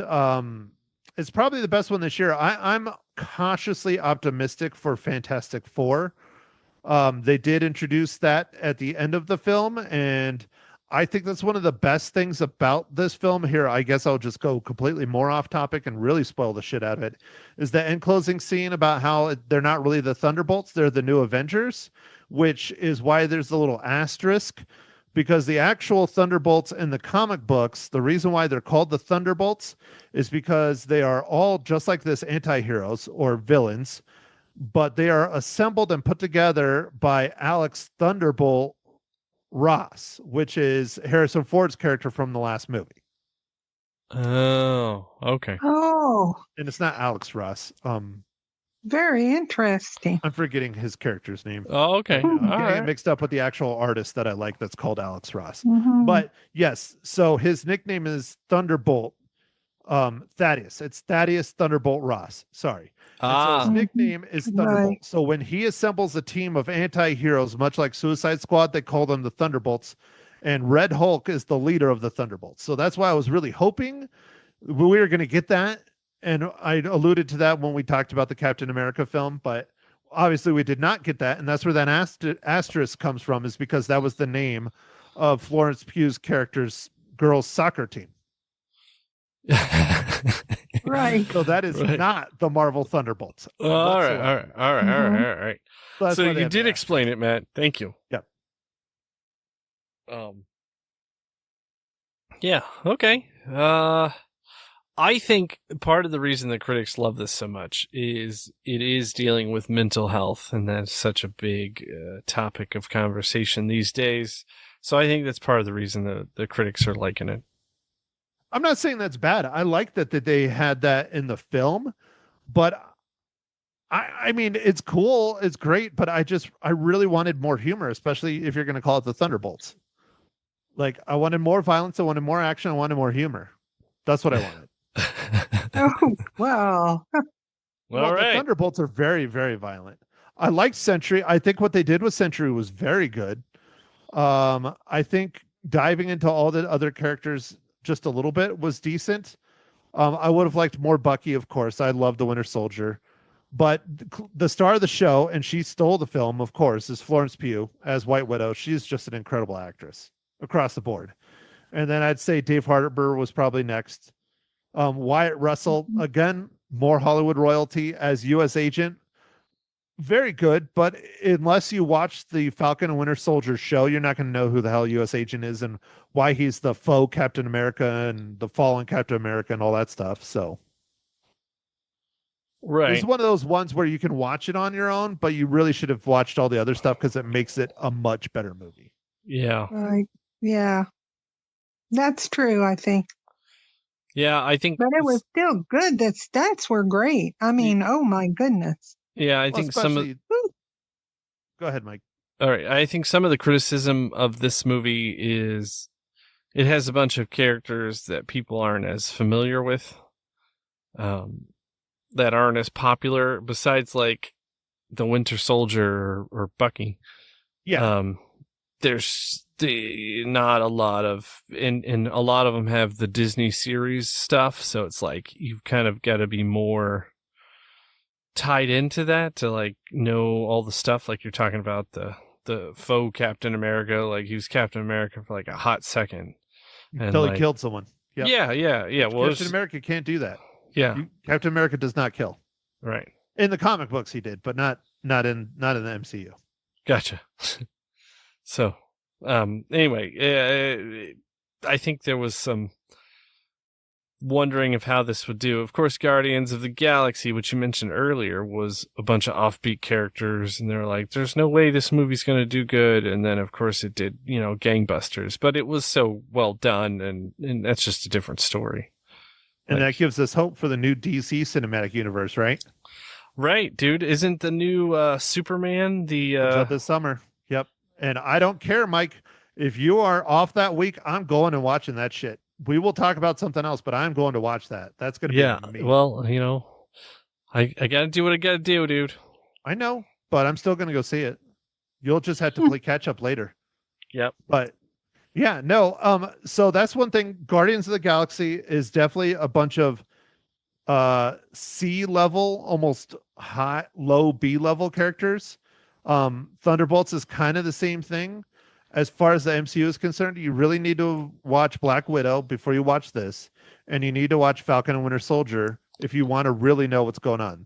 [SPEAKER 2] it's probably the best one this year. I'm cautiously optimistic for Fantastic Four. They did introduce that at the end of the film, and I think that's one of the best things about this film. Here, I guess I'll just go completely more off topic and really spoil the shit out of it, is the end closing scene about how they're not really the Thunderbolts, they're the new Avengers, which is why there's a little asterisk, because the actual Thunderbolts in the comic books, the reason why they're called the Thunderbolts is because they are all just like this anti-heroes or villains, but they are assembled and put together by Alex Thunderbolt Ross, which is Harrison Ford's character from the last movie.
[SPEAKER 3] Oh, okay.
[SPEAKER 4] Oh,
[SPEAKER 2] And it's not Alex Ross.
[SPEAKER 4] very interesting.
[SPEAKER 2] I'm forgetting his character's name.
[SPEAKER 3] Oh, okay.
[SPEAKER 2] I'm
[SPEAKER 3] All
[SPEAKER 2] getting
[SPEAKER 3] right.
[SPEAKER 2] it mixed up with the actual artist that I like that's called Alex Ross.
[SPEAKER 4] Mhm.
[SPEAKER 2] But yes, so his nickname is Thunderbolt Thaddeus. It's Thaddeus Thunderbolt Ross. Sorry. And so his
[SPEAKER 3] Ah,
[SPEAKER 2] nickname is Thunderbolt.
[SPEAKER 4] Right.
[SPEAKER 2] So when he assembles a team of anti-heroes, much like Suicide Squad, they call them the Thunderbolts. And Red Hulk is the leader of the Thunderbolts. So that's why I was really hoping we were going to get that. And I alluded to that when we talked about the Captain America film, but obviously we did not get that. And that's where that asterisk comes from, is because that was the name of Florence Pugh's character's girls' soccer team.
[SPEAKER 4] Right.
[SPEAKER 2] So that is
[SPEAKER 3] Right.
[SPEAKER 2] not the Marvel Thunderbolts.
[SPEAKER 3] all right,
[SPEAKER 2] whatsoever.
[SPEAKER 3] all right, all right, all right, all right.
[SPEAKER 2] So that's
[SPEAKER 3] So
[SPEAKER 2] why they
[SPEAKER 3] you
[SPEAKER 2] have
[SPEAKER 3] did
[SPEAKER 2] the
[SPEAKER 3] explain it, Matt. Thank you.
[SPEAKER 2] Yep.
[SPEAKER 3] Yeah. Okay. I think part of the reason the critics love this so much is it is dealing with mental health, and that's such a big topic of conversation these days. So I think that's part of the reason the critics are liking it.
[SPEAKER 2] I'm not saying that's bad. I like that they had that in the film, but I mean, it's cool, it's great, but I really wanted more humor, especially if you're going to call it the Thunderbolts. Like, I wanted more violence, I wanted more action, I wanted more humor. That's what I wanted.
[SPEAKER 4] Oh, well.
[SPEAKER 2] Well,
[SPEAKER 3] All
[SPEAKER 2] the
[SPEAKER 3] right.
[SPEAKER 2] Thunderbolts are very, very violent. I liked Sentry. I think what they did with Sentry was very good. I think diving into all the other characters just a little bit was decent. I would have liked more Bucky, of course. I love the Winter Soldier. But the star of the show, and she stole the film, of course, is Florence Pugh as White Widow. She's just an incredible actress across the board. And then I'd say Dave Harbour was probably next. Wyatt Russell, again, more Hollywood royalty as U.S. agent. Very good, but unless you watch the Falcon and Winter Soldier show, you're not going to know who the hell U.S. agent is and why he's the faux Captain America and the fallen Captain America and all that stuff. So
[SPEAKER 3] Right.
[SPEAKER 2] this is one of those ones where you can watch it on your own, but you really should have watched all the other stuff because it makes it a much better movie.
[SPEAKER 3] Yeah.
[SPEAKER 4] Right. Yeah. That's true, I think.
[SPEAKER 3] Yeah, I think.
[SPEAKER 4] But it was still good. The stats were great. I mean, oh my goodness.
[SPEAKER 3] Yeah, I
[SPEAKER 2] Well,
[SPEAKER 3] think some of.
[SPEAKER 2] especially- Go ahead, Mike.
[SPEAKER 3] All right, I think some of the criticism of this movie is it has a bunch of characters that people aren't as familiar with, that aren't as popular. Besides, like the Winter Soldier or Bucky.
[SPEAKER 2] Yeah.
[SPEAKER 3] There's not a lot of, and a lot of them have the Disney series stuff. So it's like you've kind of got to be more tied into that to like know all the stuff. Like you're talking about the faux Captain America. Like he was Captain America for like a hot second and
[SPEAKER 2] Until
[SPEAKER 3] like,
[SPEAKER 2] he killed someone. Yep.
[SPEAKER 3] Yeah. Well,
[SPEAKER 2] Captain America can't do that.
[SPEAKER 3] yeah,
[SPEAKER 2] Captain America does not kill.
[SPEAKER 3] right.
[SPEAKER 2] In the comic books, he did, but not in the MCU.
[SPEAKER 3] Gotcha. So, anyway, I think there was some wondering of how this would do. Of course, Guardians of the Galaxy, which you mentioned earlier, was a bunch of offbeat characters, and they're like, there's no way this movie's going to do good. And then, of course, it did, gangbusters, but it was so well done, and that's just a different story.
[SPEAKER 2] And
[SPEAKER 3] Like-
[SPEAKER 2] that gives us hope for the new DC cinematic universe, right?
[SPEAKER 3] Right, dude. Isn't the new Superman the...
[SPEAKER 2] Comes out this summer. Yep. And I don't care, Mike. If you are off that week, I'm going and watching that shit. We will talk about something else, but I'm going to watch that. That's going to
[SPEAKER 3] yeah,
[SPEAKER 2] be me.
[SPEAKER 3] well, I got to do what I got to do, dude.
[SPEAKER 2] I know, but I'm still going to go see it. You'll just have to play catch up later.
[SPEAKER 3] Yep.
[SPEAKER 2] But Yeah, no. So that's one thing. Guardians of the Galaxy is definitely a bunch of C level, almost low B level characters. Thunderbolts is kind of the same thing. As far as the MCU is concerned, you really need to watch Black Widow before you watch this, and you need to watch Falcon and Winter Soldier if you want to really know what's going on.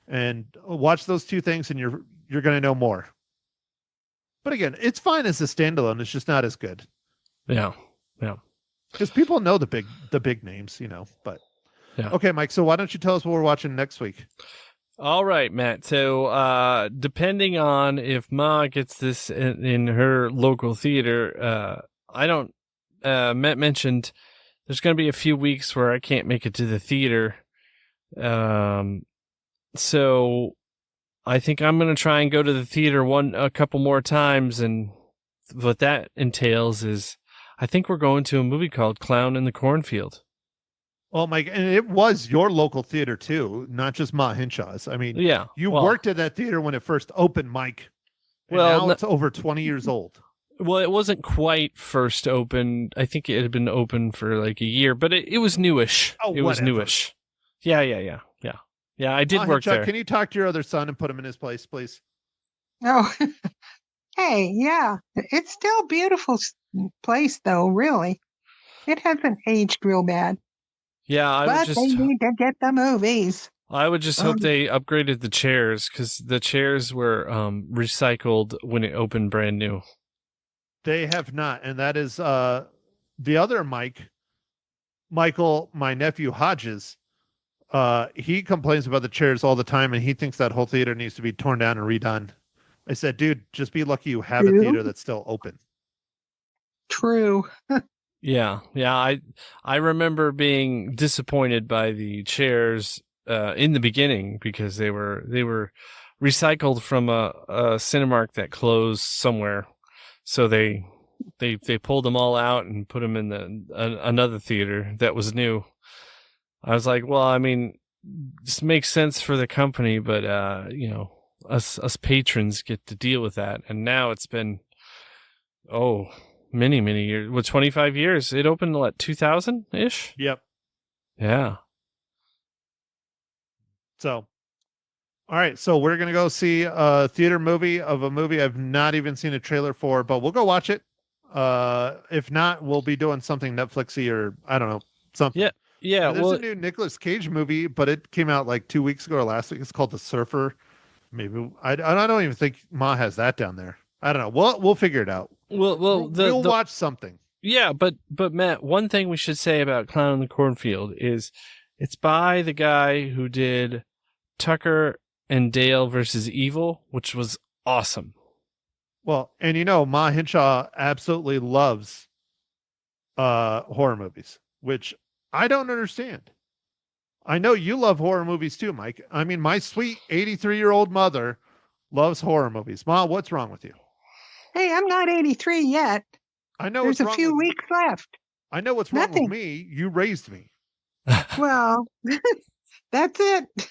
[SPEAKER 2] And watch those two things, and you're going to know more. But again, it's fine as a standalone. It's just not as good.
[SPEAKER 3] Yeah.
[SPEAKER 2] Because people know the big names, But
[SPEAKER 3] Yeah.
[SPEAKER 2] Okay, Mike. So why don't you tell us what we're watching next week?
[SPEAKER 3] All right, Matt. So, depending on if Ma gets this in her local theater, I don't. Matt mentioned there's going to be a few weeks where I can't make it to the theater. So I think I'm going to try and go to the theater a couple more times, and what that entails is I think we're going to a movie called Clown in the Cornfield.
[SPEAKER 2] Oh, Mike, and it was your local theater too, not just Ma Hinshaw's. I mean,
[SPEAKER 3] Yeah,
[SPEAKER 2] you worked at that theater when it first opened, Mike. And now it's over 20 years old.
[SPEAKER 3] Well, it wasn't quite first opened. I think it had been open for like a year, but it was newish.
[SPEAKER 2] Oh,
[SPEAKER 3] it was newish. Yeah. I did work there.
[SPEAKER 2] Can you talk to your other son and put him in his place, please?
[SPEAKER 4] Oh, hey, yeah. It's still a beautiful place, though, really. It hasn't aged real bad.
[SPEAKER 3] Yeah,
[SPEAKER 4] but they need to get the movies.
[SPEAKER 3] I would just hope they upgraded the chairs, because the chairs were recycled when it opened brand new.
[SPEAKER 2] They have not, and that is the other Michael, my nephew Hodges. He complains about the chairs all the time, and he thinks that whole theater needs to be torn down and redone. I said, dude, just be lucky you have a theater that's still open.
[SPEAKER 4] True.
[SPEAKER 3] Yeah. I remember being disappointed by the chairs in the beginning, because they were recycled from a Cinemark that closed somewhere. So they pulled them all out and put them in another theater that was new. I was like, well, I mean, this makes sense for the company, but us patrons get to deal with that. And now it's been many years. 25 years. It opened 2000 ish.
[SPEAKER 2] Yep.
[SPEAKER 3] Yeah.
[SPEAKER 2] So, all right. So we're gonna go see a theater movie of a movie I've not even seen a trailer for, but we'll go watch it. If not, we'll be doing something Netflixy or I don't know, something.
[SPEAKER 3] Yeah.
[SPEAKER 2] There's a new Nicolas Cage movie, but it came out 2 weeks ago or last week. It's called The Surfer. Maybe I don't even think Ma has that down there. I don't know. We'll figure it out.
[SPEAKER 3] We'll
[SPEAKER 2] watch something.
[SPEAKER 3] Yeah, but Matt, one thing we should say about Clown in the Cornfield is it's by the guy who did Tucker and Dale versus Evil, which was awesome.
[SPEAKER 2] Well, and Ma Hinshaw absolutely loves horror movies, which I don't understand. I know you love horror movies too, Mike. I mean, my sweet 83-year-old mother loves horror movies. Ma, what's wrong with you?
[SPEAKER 4] Hey, I'm not 83 yet.
[SPEAKER 2] I know
[SPEAKER 4] there's a few weeks left.
[SPEAKER 2] I know what's wrong with me. You raised me.
[SPEAKER 4] Well, that's it.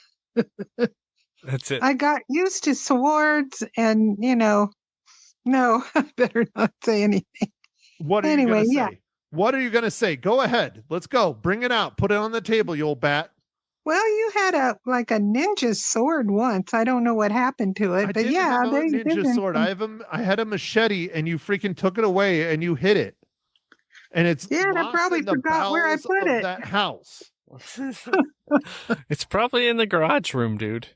[SPEAKER 3] That's it.
[SPEAKER 4] I got used to swords and, no, I better not say anything.
[SPEAKER 2] What are you going to say? What are you going to say? Go ahead. Let's go. Bring it out. Put it on the table, you old bat.
[SPEAKER 4] Well, you had a ninja sword once. I don't know what happened to it, but yeah,
[SPEAKER 2] have a ninja sword. I had a machete, and you freaking took it away, and you hit it, and it's
[SPEAKER 4] I probably forgot where I put it.
[SPEAKER 2] That house.
[SPEAKER 3] It's probably in the garage room, dude.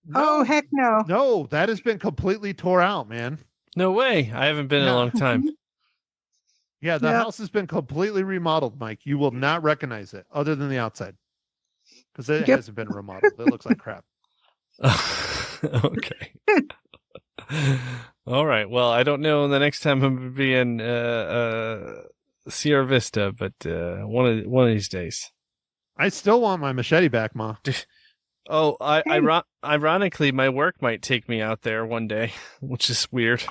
[SPEAKER 4] No, heck no.
[SPEAKER 2] No, that has been completely tore out, man.
[SPEAKER 3] No way. I haven't been in a long time.
[SPEAKER 2] Yeah, the house has been completely remodeled, Mike. You will not recognize it other than the outside. Because it hasn't been remodeled. It looks like crap.
[SPEAKER 3] Okay. All right. Well, I don't know the next time I'm going to be in Sierra Vista, but one of these days.
[SPEAKER 2] I still want my machete back, Ma.
[SPEAKER 3] Oh, ironically, my work might take me out there one day, which is weird.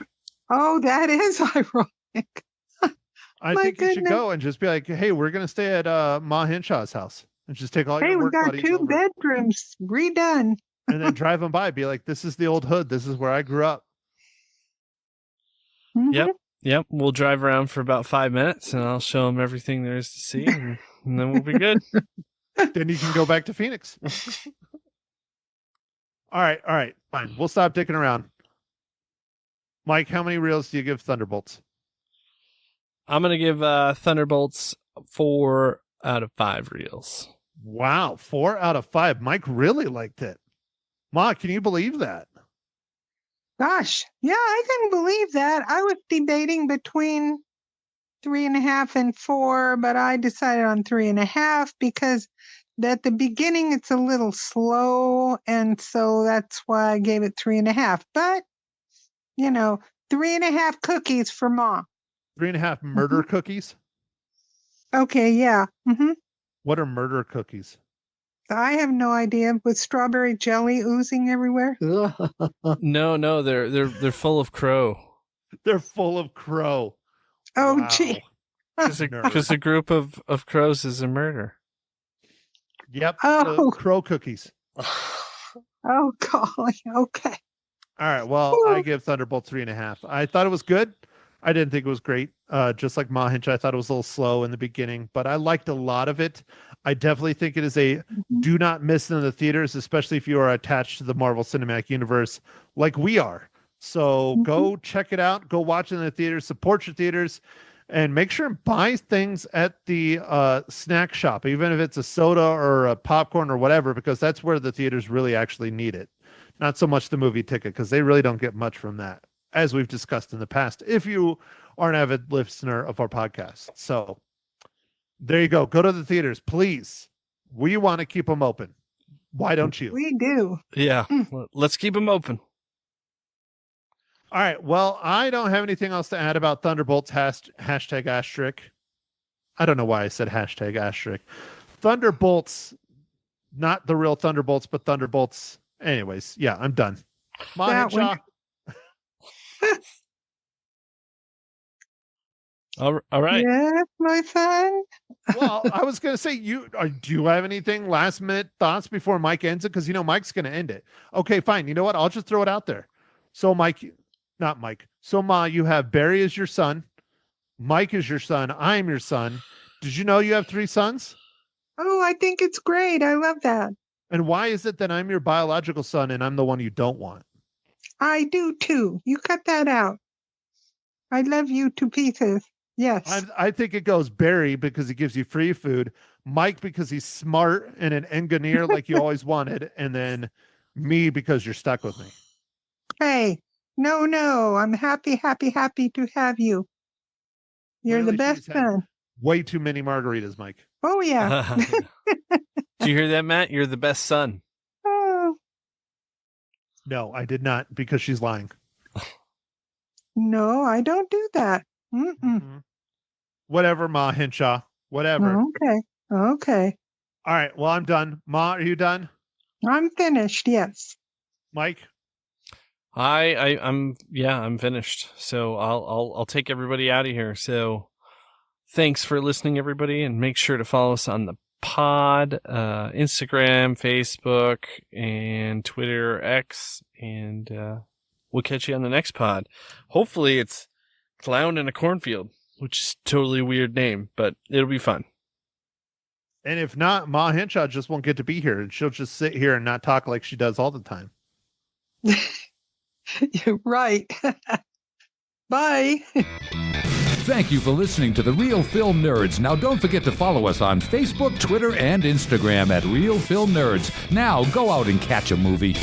[SPEAKER 4] Oh, that is ironic.
[SPEAKER 2] I think you should go and just be like, hey, we're going to stay at Ma Hinshaw's house. And just take all your work buddies over.
[SPEAKER 4] Hey, we got 2 bedrooms redone.
[SPEAKER 2] And then drive them by. Be like, this is the old hood. This is where I grew up.
[SPEAKER 4] Mm-hmm.
[SPEAKER 3] Yep, we'll drive around for about 5 minutes, and I'll show them everything there is to see, and then we'll be good.
[SPEAKER 2] Then you can go back to Phoenix. All right, fine. We'll stop dicking around. Mike, how many reels do you give Thunderbolts?
[SPEAKER 3] I'm going to give Thunderbolts 4 out of 5 reels.
[SPEAKER 2] Wow, 4 out of 5. Mike really liked it. Ma, can you believe that?
[SPEAKER 4] Gosh, yeah, I couldn't believe that. I was debating between 3.5 and 4, but I decided on 3.5 because at the beginning it's a little slow, and so that's why I gave it 3.5. But 3.5 cookies for Mom.
[SPEAKER 2] 3.5 murder cookies?
[SPEAKER 4] Okay, yeah.
[SPEAKER 2] What are murder cookies?
[SPEAKER 4] I have no idea. With strawberry jelly oozing everywhere.
[SPEAKER 3] No, they're full of crow.
[SPEAKER 2] They're full of crow.
[SPEAKER 4] Oh,
[SPEAKER 2] Wow.
[SPEAKER 4] gee.
[SPEAKER 3] Because a group of crows is a murder.
[SPEAKER 2] Yep.
[SPEAKER 4] Oh.
[SPEAKER 2] Crow cookies.
[SPEAKER 4] Oh, golly. Okay.
[SPEAKER 2] All right. Well, I give Thunderbolt 3.5. I thought it was good. I didn't think it was great. Just like Ma Hinch, I thought it was a little slow in the beginning, but I liked a lot of it. I definitely think it is a do not miss in the theaters, especially if you are attached to the Marvel Cinematic Universe like we are. So go check it out. Go watch it in the theaters. Support your theaters. And make sure and buy things at the snack shop, even if it's a soda or a popcorn or whatever, because that's where the theaters really actually need it. Not so much the movie ticket, because they really don't get much from that, as we've discussed in the past, if you are an avid listener of our podcast. So there you go. Go to the theaters, please. We want to keep them open. Why don't you?
[SPEAKER 4] We do.
[SPEAKER 3] Yeah, let's keep them open.
[SPEAKER 2] All right. Well, I don't have anything else to add about Thunderbolts hashtag asterisk. I don't know why I said hashtag asterisk. Thunderbolts, not the real Thunderbolts, but Thunderbolts. Anyways, yeah, I'm done.
[SPEAKER 4] That one.
[SPEAKER 3] All right.
[SPEAKER 4] Yes, my son.
[SPEAKER 2] Well, I was going to say, do you have anything last minute thoughts before Mike ends it? Because, Mike's going to end it. Okay, fine. You know what? I'll just throw it out there. So not Mike. So Ma, you have Barry as your son. Mike is your son. I'm your son. Did you know you have 3 sons?
[SPEAKER 4] Oh, I think it's great. I love that.
[SPEAKER 2] And why is it that I'm your biological son and I'm the one you don't want?
[SPEAKER 4] I do too. You cut that out. I love you to pieces. Yes.
[SPEAKER 2] I think it goes Barry because he gives you free food, Mike because he's smart and an engineer like you always wanted, and then me because you're stuck with me.
[SPEAKER 4] Hey, no. I'm happy to have you. You're
[SPEAKER 2] Clearly
[SPEAKER 4] the best
[SPEAKER 2] she's had
[SPEAKER 4] son.
[SPEAKER 2] Way too many margaritas, Mike.
[SPEAKER 4] Oh, yeah.
[SPEAKER 3] Do you hear that, Matt? You're the best son.
[SPEAKER 4] Oh,
[SPEAKER 2] No, I did not, because she's lying.
[SPEAKER 4] no, I don't do that. Mm-mm.
[SPEAKER 2] Whatever, Ma Hinshaw. Whatever.
[SPEAKER 4] Okay.
[SPEAKER 2] All right. Well, I'm done. Ma, are you done?
[SPEAKER 4] I'm finished. Yes.
[SPEAKER 2] Mike?
[SPEAKER 3] I'm finished. So I'll take everybody out of here. So thanks for listening, everybody, and make sure to follow us on the pod, Instagram, Facebook, and Twitter, X, and we'll catch you on the next pod. Hopefully it's Clown in a Cornfield, which is a totally weird name, but it'll be fun.
[SPEAKER 2] And if not, Ma Hinshaw just won't get to be here, and she'll just sit here and not talk like she does all the time.
[SPEAKER 4] You're right. Bye.
[SPEAKER 1] Thank you for listening to The Real Film Nerds. Now, don't forget to follow us on Facebook, Twitter, and Instagram at Real Film Nerds. Now, go out and catch a movie.